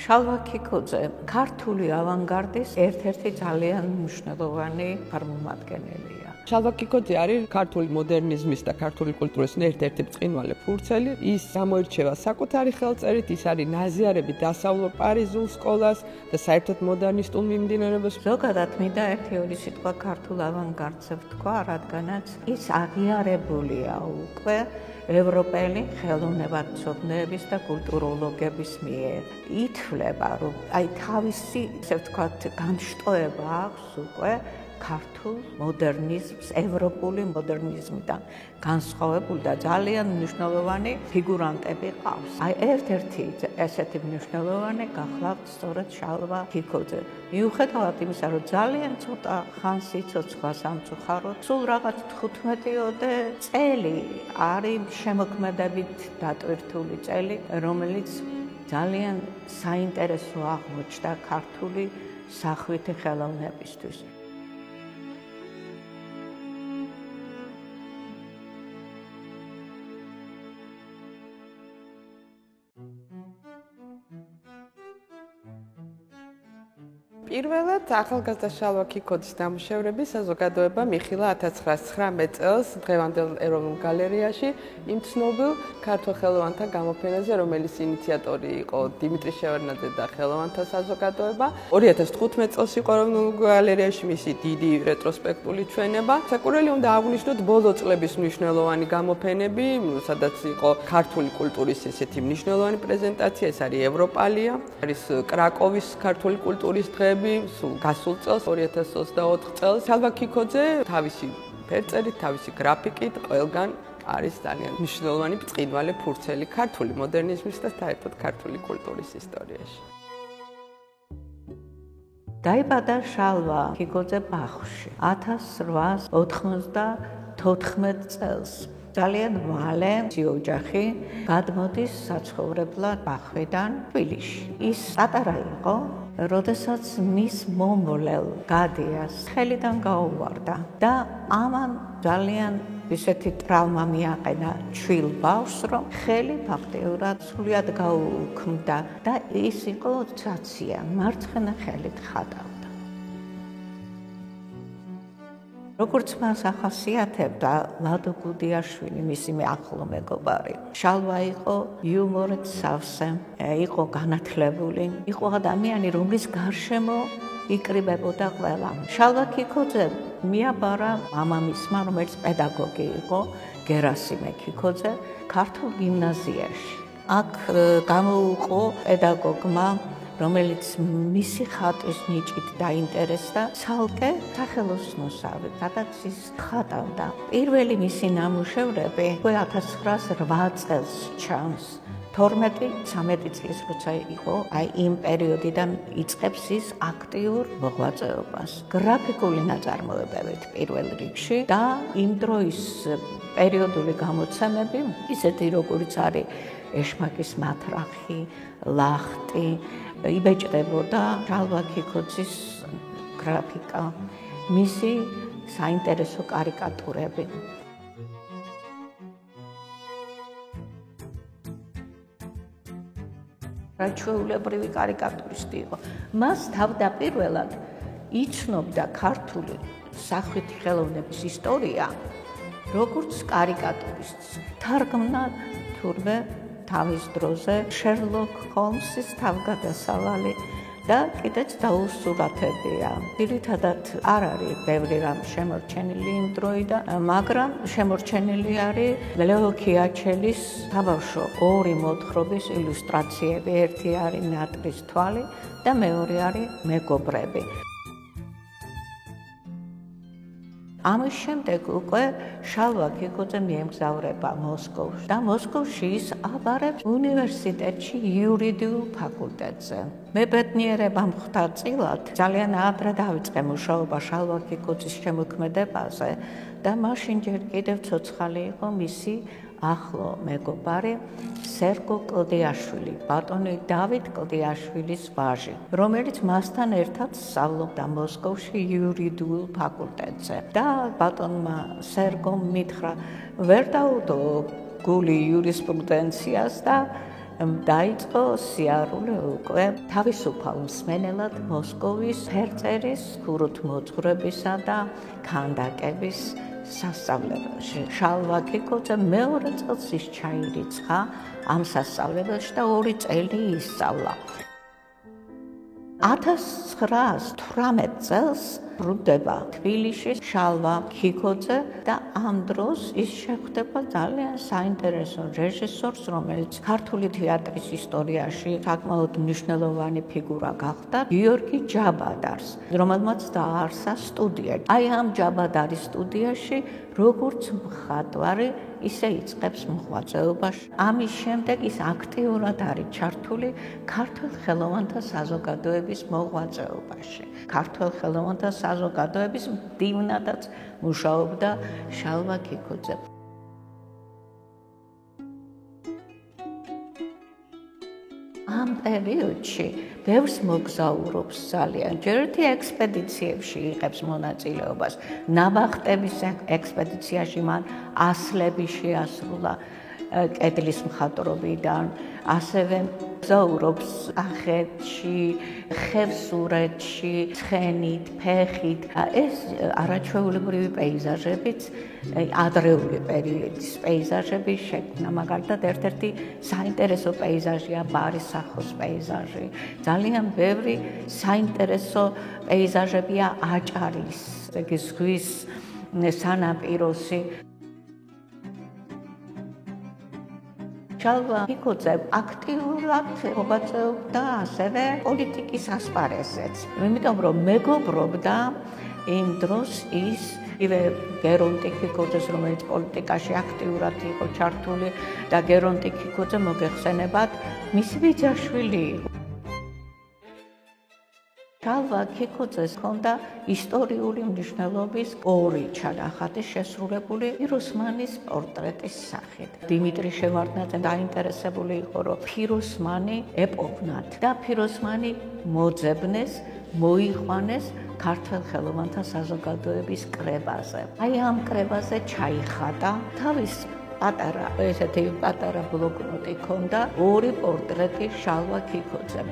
შალვა ქიქოძე ქართული ავანგარდის ერთ-ერთი ძალიან მნიშვნელოვანი წარმომადგენელია. შალვა ქიქოძე არის ქართული მოდერნიზმის და ქართული კულტურის ერთ-ერთი ბრწყინვალე ფურცელი. ის გამოირჩევა საკუთარი ხელწერით, ის არის ნაზიარები დასავლო პარიზულ სკოლას და საერთოდ მოდერნისტულ მიმდინარეობას. ზოგადად მინდა ერთი-ორი სიტყვა ქართულ ავანგარდზე ვთქვა, რადგანაც ის აღიარებულია უკვე ევროპელი ხელოვნებათმცოდნეების და კულტუროლოგების მიერ. ითვლება, რომ თავისი, ესე ვთქვათ, განშტოება აქვს უკვე ქართულ მოდერნიზმს, ევროპული მოდერნიზმიდან განსხვავებული და ძალიან მნიშვნელოვანი ფიგურანტები ყავს. ერთ-ერთი ესეთი მნიშვნელოვანი გახლავთ სწორედ შალვა ქიქოძე. მიუხედავად იმისა, რომ ძალიან ცოტა ხანს სიცოცხლა სამწუხაროდ, სულ რაღაც 15-ოდე წელი არის შემოქმედებით დატვირთული წელი, რომელიც ძალიან საინტერესო აღმოჩნდა ქართული სახვითი ხელოვნებისთვის. პირველად ახალგაზრდა შალვა ქიქოძის ნამუშევრები საზოგადოება მიხილა 1919 წელს დღევანდელ ეროვნულ გალერეაში იმ ცნობილ ქართველ ხელოვანთა გამოფენაზე, რომელიც ინიციატორი იყო დიმიტრი შევარდნაძე და ხელოვანთა საზოგადოება. 2015 წელს იყო ეროვნულ გალერეაში მისი დიდი რეტროსპექტული ჩვენება. საკურველი უნდა აღვნიშნოთ ბოლო წლების მნიშვნელოვანი გამოფენები, სადაც იყო ქართული კულტურის ესეთი მნიშვნელოვანი პრეზენტაცია, ეს არის ევროპალია, არის კრაკოვის ქართული კულტურის დღეები. სულ გასულ წელს 2024 წელს შალვა ქიქოძე თავისი ფერწერით, თავისი გრაფიკით ყველგან არის ძალიან მნიშვნელოვანი ბრწყინვალე ფურცელი ქართული მოდერნიზმის და საერთოდ ქართული კულტურის ისტორიაში. დაიბადა შალვა ქიქოძე ბახში 1894 წელს. ძალიან მალე ოჯახი გადმოდის საცხოვრებლად ბახვიდან თბილისში. ის პატარა იყო, როდესაც მის მომვლელ გადიას ხელიდან გაუვარდა და ამან ძალიან ისეთი ტრავმა მიაყენა ჩვილ ბავშვს, რომ ხელი ფაქტიურად სრულად გაუქმდა და ის იყო ცაცია, მარცხენა ხელით ხატავდა. როგორც მას ახასიათებდა ლადო გუდიაშვილი, მისი ახლო მეგობარი. შალვა იყო იუმორით სავსე, იყო განათლებული, იყო ადამიანი, რომლის გარშემო იკრიბებოდა ყველა. შალვა ქიქოძე მიაბარა მამამისმა, რომელიც პედაგოგი იყო, გერასიმე ქიქოძე, ქართულ გიმნაზიაში. აქ გამოუყო პედაგოგმა, რომელიც მისი ხატვის ნიჭით დაინტერესდა, ცალკე სახელოსნოსავი, სადაც ის ხატავდა. პირველი მისი ნამუშევრები 1908 წელს ჩანს. 12-13 წლის როცა იყო, იმ პერიოდიდან იწყებს ის აქტიურ მოღვაწეობას. გრაფიკული ნაწარმოებებით პირველ რიგში და იმ დროის პერიოდული გამოცემები, ისეთი როგორიც არის ეშმაკის მათრახი, ლახტი, იბეჭდებოდა შალვა ქიქოძის გრაფიკა, მისი საინტერესო კარიკატურები. ჩვეულებრივი კარიკატურისტი იყო. მას თავდაპირველად იცნობდა ქართული სახვითი ხელოვნების ისტორია, როგორც კარიკატურისტს. თარგმნა თურმე თავის დროზე შერლოკ ჰოლმსის თავგადასავალი და კიდეც დაუსურათებია. ძირითადად არ არის ბევრი რამ შემორჩენილი იმ დროიდან, მაგრამ შემორჩენილი არის ლეო ქიაჩელის საბავშვო ორი მოთხრობის ილუსტრაციები. ერთი არის ნატრის თვალი და მეორე არის მეგობრები. ამის შემდეგ უკვე შალვა ქიქოძე მიემგზავრება მოსკოვში და მოსკოვში ის აბარებს უნივერსიტეტში იურიდიულ ფაკულტეტზე. მებედნიერება მხდა წილად ძალიან ადრე დავიწყე მუშაობა შალვა ქიქოძის შემოქმედებაზე და მაშინ ჯერ კიდევ ცოცხალი იყო მისი ახლო მეგობარი სერგო კლდიაშვილი, ბატონი დავით კლდიაშვილის ვაჟი, რომელიც მასთან ერთად სწავლობდა მოსკოვში იურიდიულ ფაკულტეტზე. და ბატონმა სერგომ მითხრა, ვერ დაუდო გული იურისპრუდენციას და დაიწყო სიარული უკვე თავისუფალ მსმენელად მოსკოვის ფერწერის, ხუროთმოძღვრებისა და ქანდაკების სასწავლებელში. შალვა ქიქოძე მეორე წელს ის ჩაირიცხა ამ სასწავლებელში და 2 წელი ისწავლა. 1918 წელს ბრუნდება თბილისში შალვა ქიქოძე და ამ დროს ის შეხვდება ძალიან საინტერესო რეჟისორს, რომელიც ქართული თეატრის ისტორიაში საკმაოდ მნიშვნელოვანი ფიგურა გახდა, გიორგი ჯაბადარს, რომელმაც დააარსა სტუდია. აი ამ ჯაბადარის სტუდიაში როგორც მხატვარი ისე იწყებს მოღვაწეობაში. ამის შემდეგ ის აქტიურად არის ჩართული ქართველ ხელოვანთა საზოგადოების მოღვაწეობაში. ქართველ ხელოვანთა საზოგადოების მდივნადაც მუშაობდა შალვა ქიქოძე. ამ პერიოდში ბევრს მოგზაურობს ძალიან. ჯერ ერთი ექსპედიციებში იღებს მონაწილეობას. ნაბახტების ექსპედიციაში მან ასლები შეასრულა კედლის მხატვრობიდან, ასევე მოგზაურობს კახეთში, ხევსურეთში, ცხენით, ფეხით. ეს არაჩვეულებრივი პეიზაჟებიც, ადრეული პერიოდის პეიზაჟები შექმნა. მაგალითად, ერთ-ერთი საინტერესო პეიზაჟია ბარისახოს პეიზაჟი. ძალიან ბევრი საინტერესო პეიზაჟებია აჭარის, ზღვის სანაპიროსი. შალვა ქიქოძე აქტიურად მოღვაწეობდა ასევე პოლიტიკის ასპარეზზეც. იმიტომ რომ მეგობრობდა იმ დროს ის გერონტი ქიქოძეს, რომელიც პოლიტიკაში აქტიურად იყო ჩართული და გერონტი ქიქოძე მოგეხსენებათ მისი ბიძაშვილი იყო. შალვა ქიქოძეს ჰქონდა ისტორიული მნიშვნელობის 2 ჩანახატი შესრულებული ფიროსმანის პორტრეტის სახით. დიმიტრი შევარდნაძე დაინტერესებული იყო, რომ ფიროსმანი ეპოვნათ და ფიროსმანი მოძებნეს, მოიყვანეს ქართველ ხელოვანთა საზოგადოების კრებაზე. აი ამ კრებაზე ჩაიხატა თავის ესეთი პატარა ბლოკნოტი ჰქონდა 2 პორტრეტი შალვა ქიქოძემ.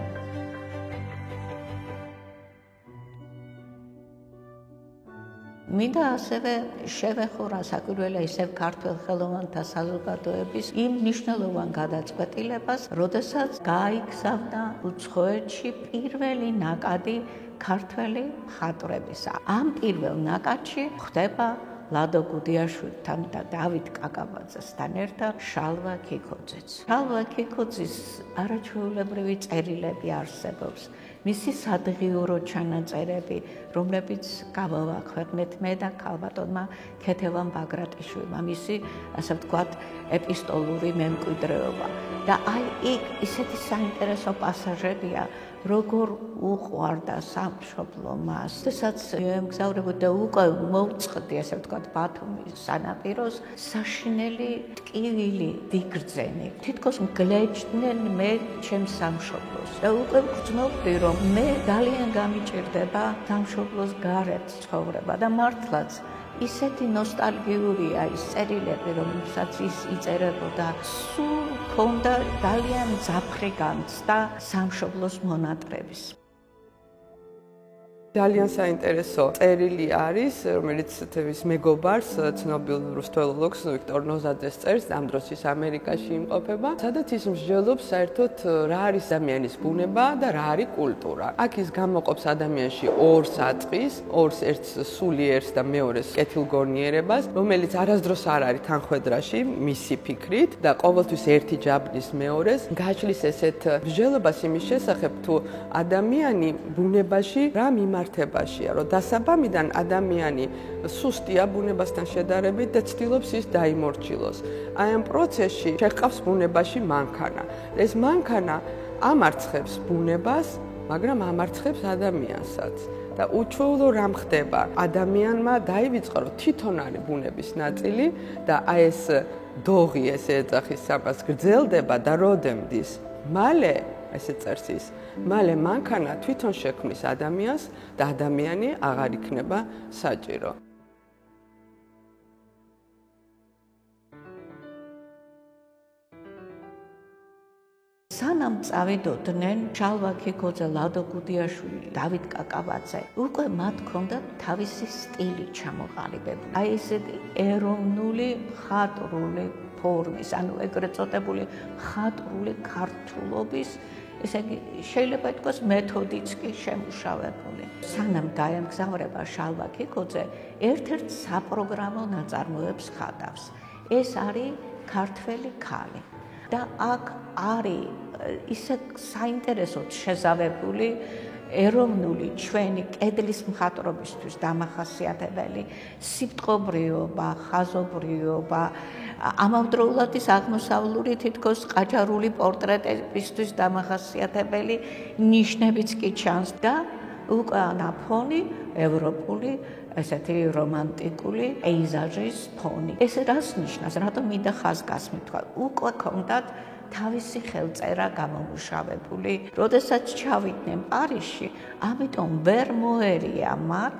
მინდა ასევე შევეხურა საკვირველია ისევ ქართველ ხელოვანთა საზოგადოების იმ მნიშვნელოვან გადაწყვეტილებას, როდესაც გაიგზავნა უცხოეთში პირველი ნაკადი ქართველი მხატვრებისა. ამ პირველ ნაკადში ხდება ლადო გუდიაშვილთან და დავით კაკაბაძესთან ერთად შალვა ქიქოძეც. შალვა ქიქოძის არაჩვეულებრივი წერილები არსებობს. მისი სადღიურო ჩანაწერები, რომლებიც გამოვაქვეყნეთ მე და ქალბატონმა ქეთევან ბაგრატიშვილმა, მისი, ასე ვთქვათ, ეპისტოლური მემკვიდრეობა. და აი იქ ისეთი საინტერესო პასაჟებია, როგორ უყვარდა სამშობლო მას. როდესაც ემგზავრებოდა უკვე მოუწყდი, ასე ვთქვათ, ბათუმის სანაპიროს, საშინელი ტკივილი დიგრძენი. თითქოს მგლეჯდნენ მე ჩემს სამშობლოს. და უკვე გრძნობდი, რომ მე ძალიან გამიჭირდება სამშობლოს გარეთ ცხოვრება და მართლაც ისეთი ნოსტალგიურია ის წერილები, რომელსაც ის იწერებოდა, სულ ჰქონდა ძალიან მძაფრი განცდა სამშობლოს მონატრების. ძალიან საინტერესო წერილი არის, რომელიც თევის მეგობარს, ცნობილ რუსთველოლოგს ვიქტორ ნოზაძეს წერს, ამ დროს ის ამერიკაში იმყოფება, სადაც ის მსჯელობს საერთოდ რა არის ადამიანის ბუნება და რა არის კულტურა. აქ ის გამოყოფს ადამიანში 2 საწყის, 2 ერთს სულიერს და მეორეს კეთილგონიერებას, რომელიც არასდროს არ არის თანხვედრაში მისი ფიქრით და ყოველთვის ერთი ჯაბნის მეორეს. გააჩლის ესეთ მსჯელობას იმის შესახებ, თუ ადამიანი ბუნებაში რა მიმართულებით მიმართებაშია, რომ დასაბამიდან ადამიანი სუსტია ბუნებასთან შედარებით და ცდილობს ის დაიმორჩილოს. აი ამ პროცესში შეჰყავს ბუნებაში მანქანა. ეს მანქანა ამარცხებს ბუნებას, მაგრამ ამარცხებს ადამიანსაც. და უჩვეულო რამ ხდება? ადამიანმა დაივიწყა, რომ თვითონ არის ბუნების ნაწილი და აი ეს დოღი, ესე ეძახის ამას გრძელდება და როდემდის. მალე ესე წერს ის, მალე მანქანა თვითონ შექმნის ადამიანს და ადამიანი აღარ იქნება საჭირო. სანამ წავიდოდნენ შალვა ქიქოძე, ლადო გუდიაშვილი, დავით კაკაბაძე, უკვე მათ ჰქონდათ თავისი სტილი ჩამოყალიბებული. აი ესეთი ეროვნული მხატვრული ფორმის, ანუ ეგრეთ წოდებული მხატვრული ქართულობის, ესე იგი შეიძლება ითქვას მეთოდიც კი შემუშავებული. სანამ გაემგზავრება შალვა ქიქოძე, ერთ-ერთ საპროგრამო ნაწარმოებს ხატავს. ეს არის ქართველი ქალი. და აქ არის ისე საინტერესოდ შეზავებული ეროვნული ჩვენი კედლის მხატვრობისთვის დამახასიათებელი სიტყვობრიობა, ხაზობრიობა, ამავდროულად ის აღმოსავლური თითქოს ყაჩარული პორტრეტებისთვის დამახასიათებელი ნიშნებიც კი ჩანს და უკანა ფონი ევროპული ესეთი რომანტიკული პეიზაჟის ფონი. ეს რას ნიშნავს? რატომ მინდა ხაზგასმით თქვა? უკვე ჰქონდათ თავისი ხელწერა გამომუშავებული. როდესაც ჩავიდნენ პარიზში, ამიტომ ვერ მოერია მათ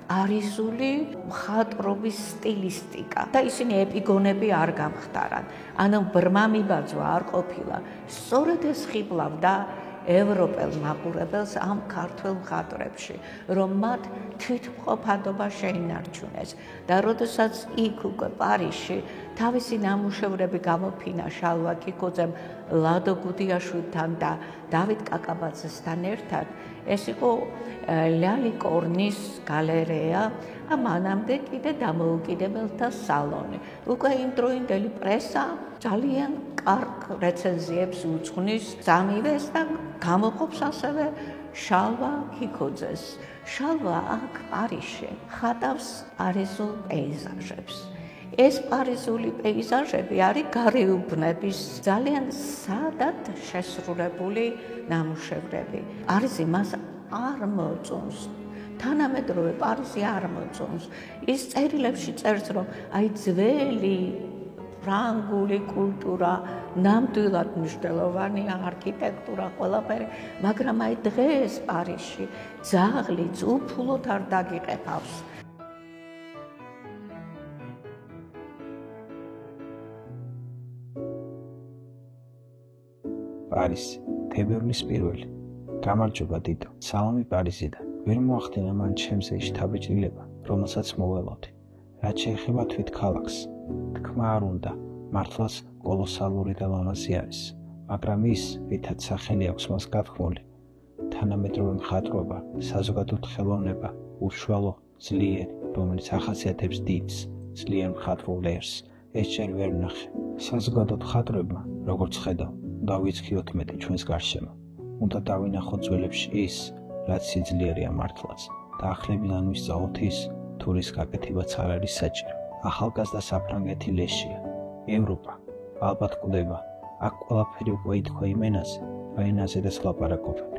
პარიზული მხატვრობის სტილისტიკა და ისინი ეპიგონები არ გამხდარαν. ანუ ბრმა მიბაძვა არ ყოფილა. სწორედ ეს ხიბლავდა ევროპელ მაყურებელს ამ ქართველ მხატვრებში, რომ მათ თვითმყოფადობა შეინარჩუნეს და როდესაც იქ უკვე პარიზში თავისი ნამუშევრები გამოფინა შალვა ქიქოძემ, ლადო გუდიაშვილთან და დავით კაკაბაძესთან ერთად, ეს იყო ლალი კორნის გალერეა, მანამდე კიდე დამოუკიდებელთა სალონი. უკვე იმდროინდელი პრესა ძალიან კარგ რეცენზიებს უძღვნის სამივეს და გამოყოფს ასევე შალვა ქიქოძეს. შალვა აქ პარიზში ხატავს პარიზულ პეიზაჟებს. ეს პარიზული პეიზაჟები არის გარეუბნების ძალიან სადად შესრულებული ნამუშევრები. პარიზი მას არ მოწონს. თანამედროვე პარიზი არ მოწონს. ის წერილებში წერს, რომ აი ძველი ფრანგული კულტურა, ნამდვილად მნიშვნელოვანია არქიტექტურა, ყველაფერი, მაგრამ აი დღეს პარიზში ძაღლიც უფულოდ არ დაგიყეფავს. პარიზი, თებერვლის 1. გამარჯობა დიდო. სალამი პარიზიდან. ვერ მოახდინა მან ჩემზე შთაბეჭდილება, რომელსაც მოველოდი. რაც შეეხება თვით ქალაქს, თქმა არ უნდა, მართლაც კოლოსალური და ლამაზი არის, მაგრამ ის, რითაც სახელი აქვს მას გათქმული, თანამედროვე მხატვრობა, საზოგადო ხელოვნება, უშუალო, ძლიერი, რომელიც ახასიათებს დიდს, ძლიერ მხატვრულ ერს, ეს ჯერ ვერ ვნახე. საზოგადო მხატვრებმა, როგორც ხედავ, უნდა ვიცქიოთ მეტი ჩვენს გარშემო. უნდა დავინახოთ ძველებში ის, რაც სიძლიერია მართლაც და ახლებიდან ვისწავლოთ ის, თუ რის გაკეთებაც არ არის საჭირო. ახალგაზრდა საფრანგეთი ლეშია. ევროპა ალბათ კვდება. აქ ყველაფერი უკვე ითქვა იმ ენაზე, ენაზედაც ლაპარაკობენ.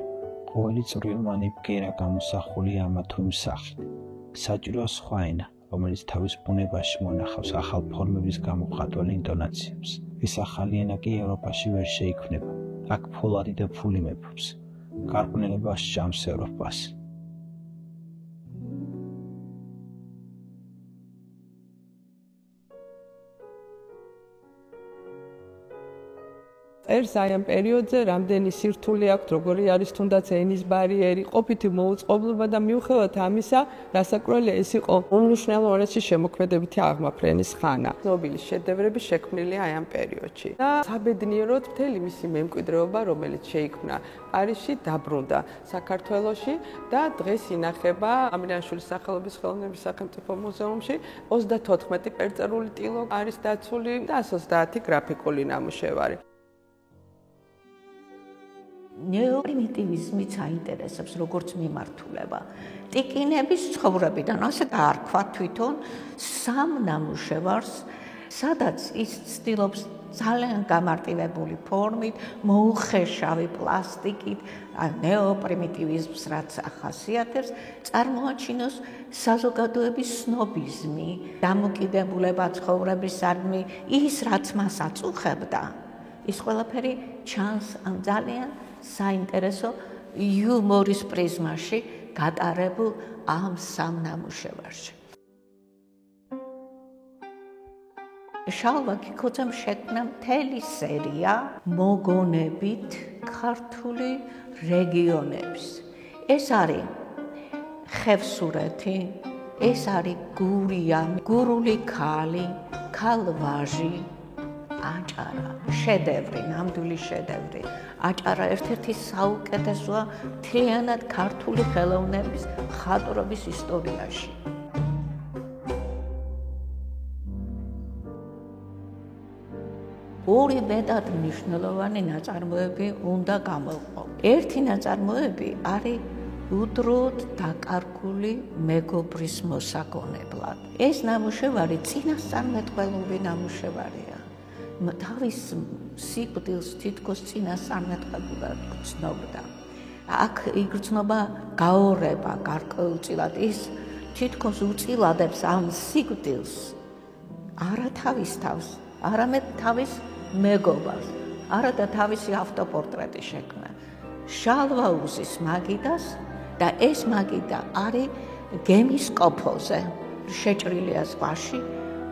ყოველი წვრილმანი ბგერა გამოსახულია ამა თუ იმ სახით. საჭიროა სხვა ენა, რომელიც თავის ბუნებაში მონახავს ახალ ფორმების გამოხატულ ინტონაციებს. ეს ახალი ენა კი ევროპაში ვერ შეიქმნება. აქ ფოლადი და ფული მეფობს. გარყვნილება სჯამს ევროპას. წერს აი ამ პერიოდზე რამდენი სირთულე აქვს, როგორი არის თუნდაც ენის ბარიერი, ყოფითი მოუწყებლობა და მიუხედავად ამისა, რასაკვირველია ეს იყო უმნიშვნელო რიცხვი შემოქმედებითი აღმაფრენის ხანა. ცნობილი შედევრები შექმნილია აი ამ პერიოდში. და საბედნიეროდ მთელი მისი მემკვიდრეობა, რომელიც შეიქმნა პარიზში, დაბრუნდა საქართველოში და დღეს ინახება ამირანაშვილის სახელობის ხელოვნების სახელმწიფო მუზეუმში. 34 პერწერული ტილო არის დაცული და 130 გრაფიკული ნამუშევარი. ნეოპრიმიტივიზმიც აინტერესებს როგორც მიმართულება. ტიკინების ცხოვრებიდან ასე დაარქვა თვითონ სამ ნამუშევარს, სადაც ის ცდილობს ძალიან გამარტივებული ფორმით, მოუხეშავი პლასტიკით, ნეოპრიმიტივიზმს რაც ახასიათებს, წარმოაჩინოს საზოგადოების სნობიზმი, დამოკიდებულება ცხოვრებისადმი, ის რაც მას აწუხებდა, ის ყველაფერი ჩანს ამ ძალიან საინტერესო იუმორის პრიზმაში გატარებულ ამ სამ ნამუშევარში. შალვა ქიქოძემ შექმნა მთელი სერია მოგონებით ქართული რეგიონების. ეს არის ხევსურეთი, ეს არის გურია, გურული ქალი, ქალვაჟი, აჭარა, შედევრი, ნამდვილი შედევრი. აჭარა ერთ-ერთი საუკეთესოა მთლიანად ქართული ხელოვნების მხატვრობის ისტორიაში. ორი მეტად მნიშვნელოვანი ნაწარმოები უნდა გამოვყო. ერთი ნაწარმოები არის უდროდ დაკარგული მეგობრის მოსაგონებლად. ეს ნამუშევარი წინასწარმეტყველური ნამუშევარია. თავის სიკვდილს თითქოს წინასწარმეტყველად გრძნობდა. აქ იგრძნობა გაორება გარკვეულწილად. ის თითქოს უწილადებს ამ სიკვდილს არა თავის თავს, არამედ თავის მეგობარს, არა და თავისი ავტოპორტრეტი შექმნა. შალვა უზის მაგიდას და ეს მაგიდა არის გემის კოფოზე, შეჭრილია ზღვაში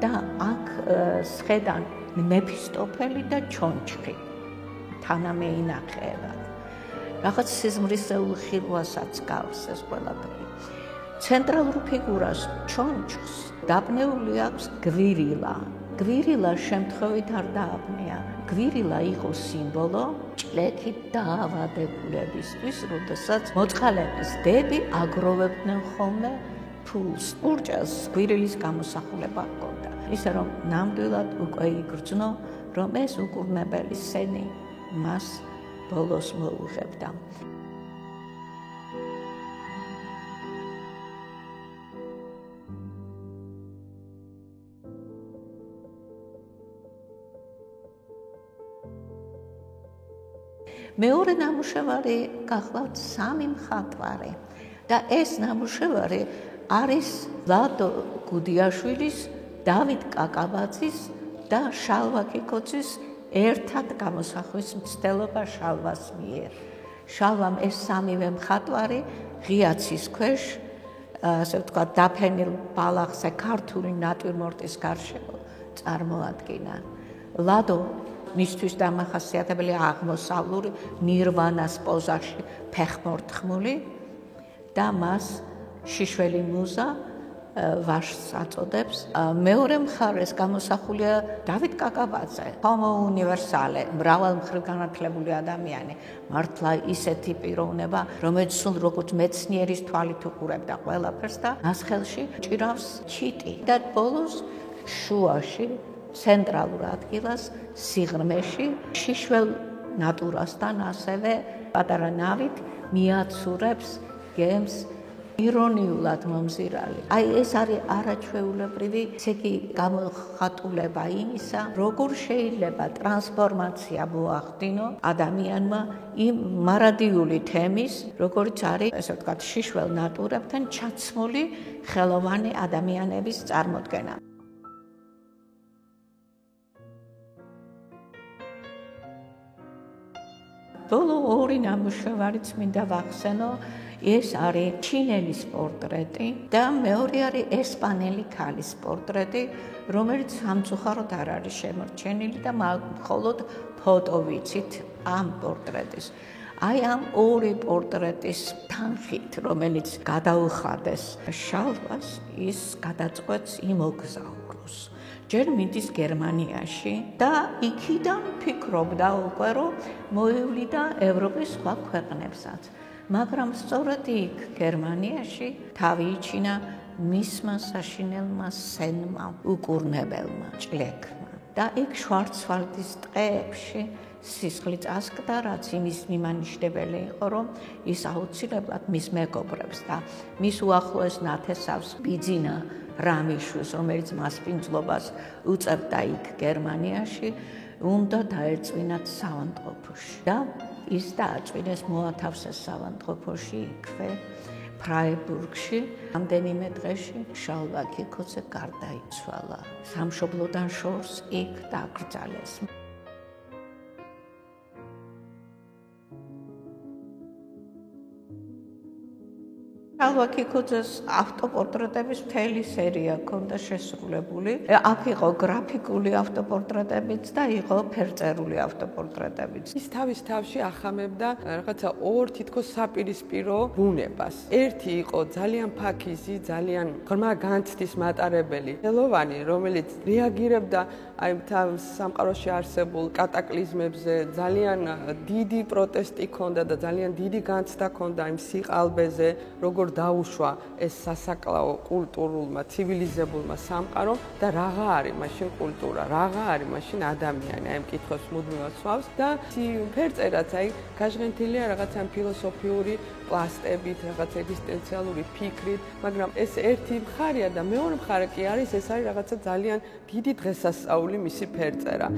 და აქ სხედან მეფისტოფელი და ჩონჩხი თანამეინახეებად. რაღაც სიზმრისეულ ხილვასაც გავს ეს ყველაფერი. ცენტრალურ ფიგურას ჩონჩხს დაბნეული აქვს გვირილა. გვირილა შემთხვევით არ დააბნია. გვირილა იყო სიმბოლო ჭლეთით დაავადებულებისთვის, როდესაც მოწყალების დები აგროვებდნენ ხოლმე ფულს. ურჭას გვირილის გამოსახულება ჰქონდა. ისე რომ ნამდვილად უკვე იგრძნო, რომ ეს უკურნებელი სენი მას ბოლოს მოუღებდა. მეორე ნამუშევარი გახლავთ სამი მხატვარი და ეს ნამუშევარი არის ლადო გუდიაშვილის, დავით კაკაბაძის და შალვა ქიქოძის ერთად გამოსახვის მცდელობა შალვას მიერ. შალვამ ეს სამივე მხატვარი ღია ცის ქვეშ, ასე ვთქვათ, დაფენილ ბალახზე ქართული ნატურმორტის გარშემო წარმოადგინა. ლადო მისთვის დამახასიათებელი აღმოსავლური ნირვანას პოზაში ფეხმორთმული და მას შიშველი მუზა ვაშს აწოდებს. მეორე მხარეს გამოსახულია დავით კაკაბაძე, ჰომო უნივერსალე, მრავალმხრივ განათლებული ადამიანი, მართლა ისეთი პიროვნება, რომელიც სულ როგორც მეცნიერის თვალით უყურებდა ყველაფერს და მას ხელში ჭირავს ჩიტი და ბოლოს შუაში ცენტრალურ ადგილას სიღრმეში შიშველ ნატურასთან ასევე პატარა ნავით მიაცურებს გემს ირონიულად მომზირალი. აი ეს არის არაჩვეულებრივი, ესე იგი გამოხატულება იმისა, როგორ შეიძლება ტრანსფორმაცია მოახდინო ადამიანმა იმ მარადიული თემის, როგორც არის, ესე ვთქვათ, შიშველ ნატურებთან ჩაცმული ხელოვანი ადამიანების წარმოდგენა. ბოლო ორი ნამუშევარიც მინდა ვახსენო, ეს არის ჩინელის პორტრეტი და მეორე არის ესპანელი ქალის პორტრეტი, რომელიც სამწუხაროდ არ არის შემორჩენილი და მხოლოდ ფოტო ვიცით ამ პორტრეტის. აი ამ ორი პორტრეტის თანხით, რომელიც გადაუხადეს შალვას, ის გადაწყვეტს იმოგზაუროს. ჯერ მიდის გერმანიაში და იქიდან ფიქრობდა უკვე, რომ მოევლიდა ევროპის სხვა ქვეყნებსაც. მაგრამ სწორედ იქ გერმანიაში თავი იჩინა მისმა საშინელმა სენმა, უკურნებელმა ჭლექმა. და იქ შვარცვალდის ტყეებში სისხლი წასკდა, რაც იმის მიმანიშნებელი იყო, რომ ის აუცილებლად მის მეგობრებს და მის უახლოეს ნათესავს ბიძინა რამიშვილს, რომელიც მასპინძლობას უწევდა იქ გერმანიაში, უნდა დაერწვინათ საავადმყოფოში და ის დააწვინეს, მოათავსეს საავადმყოფოში იქვე ფრაიბურგში. რამდენიმე დღეში შალვა ქიქოძე გარდაიცვალა. სამშობლოდან შორს იქ დაკრძალეს. შალვა ქიქოძეს ავტოპორტრეტების მთელი სერია ჰქონდა შესრულებული. აქ იყო გრაფიკული ავტოპორტრეტებიც და იყო ფერწერული ავტოპორტრეტებიც. ის თავის თავში ახამებდა რაღაცა ორ თითქოს საპირისპირო ბუნებას. ერთი იყო ძალიან ფაქიზი, ძალიან ღრმა განცდის მატარებელი ხელოვანი, რომელიც რეაგირებდა აი თავის სამყაროში არსებულ კატაკლიზმებზე, ძალიან დიდი პროტესტი ჰქონდა და ძალიან დიდი განცდა ჰქონდა იმ სიყალბეზე, როგორ დაუშვა ეს სასაკლაო კულტურულმა, ცივილიზებულმა სამყარომ და რაღა არის მაშინ კულტურა, რაღა არის მაშინ ადამიანი, აი ამ კითხვებს მუდმივად სვავს და ფერწერაც აი გაჟღენთილია რაღაცა ფილოსოფიური პლასტებით, რაღაცა ეგზისტენციალური ფიქრით, მაგრამ ეს ერთი მხარეა და მეორე მხარე კი არის, ეს არის რაღაცა ძალიან დიდი დღესასწაული მისი ფერწერა.